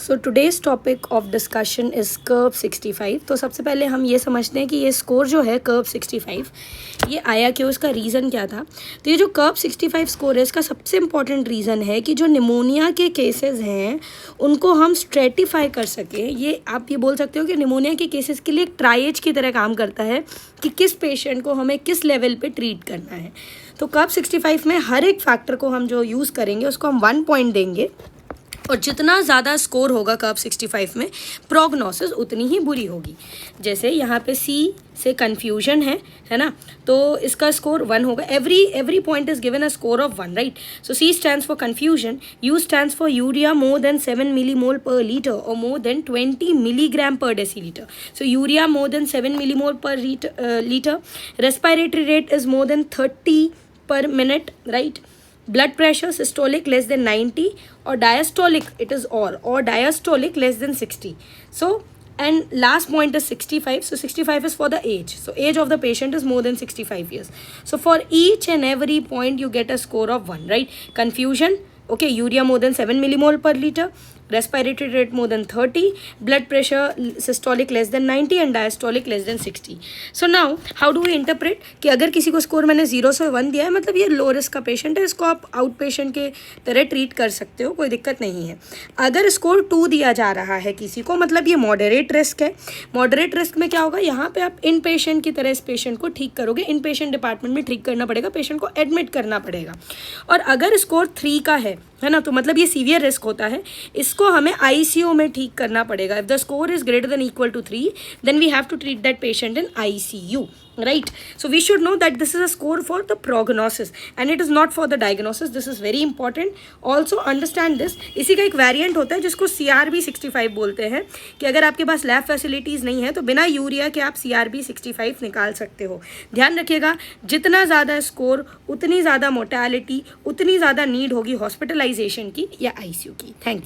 So today's topic of discussion is curve 65। तो सबसे पहले हम ये समझते हैं कि ये स्कोर जो है कर्व 65 ये आया क्यों, इसका रीज़न क्या था। तो ये जो कर्व 65 स्कोर है इसका सबसे इम्पॉर्टेंट रीज़न है कि जो निमोनिया के केसेस हैं उनको हम स्ट्रेटिफाई कर सकें। ये आप ये बोल सकते हो कि निमोनिया के केसेस के लिए एक ट्राइएज की तरह काम करता है कि किस पेशेंट को हमें किस लेवल पे ट्रीट करना है। तो कर्व 65 में हर एक फैक्टर को हम जो यूज़ करेंगे उसको हम 1 पॉइंट देंगे और जितना ज़्यादा स्कोर होगा कर्व 65 में प्रोग्नोसिस उतनी ही बुरी होगी। जैसे यहाँ पे सी से कन्फ्यूजन है ना, तो इसका स्कोर 1 होगा। Every point is given a score of 1, right. So C stands for confusion, U stands for urea more than 7 millimole per litre और more than 20 milligram per decilitre. So urea more than 7 millimole per litre, respiratory rate is more than 30 per minute, right. Blood pressure systolic less than 90 or diastolic it is or diastolic less than 60. So and last point is 65. So 65 is for the age. So age of the patient is more than 65 years. So for each and every point you get a score of 1, right? Confusion, okay, urea more than 7 millimole per liter, respiratory rate more than 30, blood pressure systolic less than 90 and diastolic less than 60. So now how do we interpret कि अगर किसी को score मैंने 0 से 1 दिया है मतलब ये लो रिस्क का पेशेंट है, इसको आप आउट पेशेंट के तरह ट्रीट कर सकते हो, कोई दिक्कत नहीं है। अगर स्कोर 2 दिया जा रहा है किसी को मतलब ये मॉडरेट रिस्क है। मॉडरेट रिस्क में क्या होगा, यहाँ पे आप इन पेशेंट की तरह इस पेशेंट को ठीक करोगे, इन पेशेंट डिपार्टमेंट में ठीक करना पड़ेगा, पेशेंट को एडमिट करना पड़ेगा। और अगर स्कोर 3 का है ना, तो मतलब ये सीवियर रिस्क होता है, इसको हमें आईसीयू में ठीक करना पड़ेगा। If the score is greater than equal to 3 then we have to treat that patient in ICU, right? So we should know that this is a score for the prognosis and it is not for the diagnosis. This is very important. Also understand this, इसी का एक variant होता है जिसको CRB 65 बोलते हैं कि अगर आपके पास लैब फैसिलिटीज़ नहीं है तो बिना यूरिया के आप CRB 65 निकाल सकते हो। ध्यान रखिएगा, जितना ज़्यादा स्कोर उतनी ज़्यादा मोर्टेलिटी, उतनी ज़्यादा नीड होगी हॉस्पिटलाइजेशन की या ICU की। Thank you.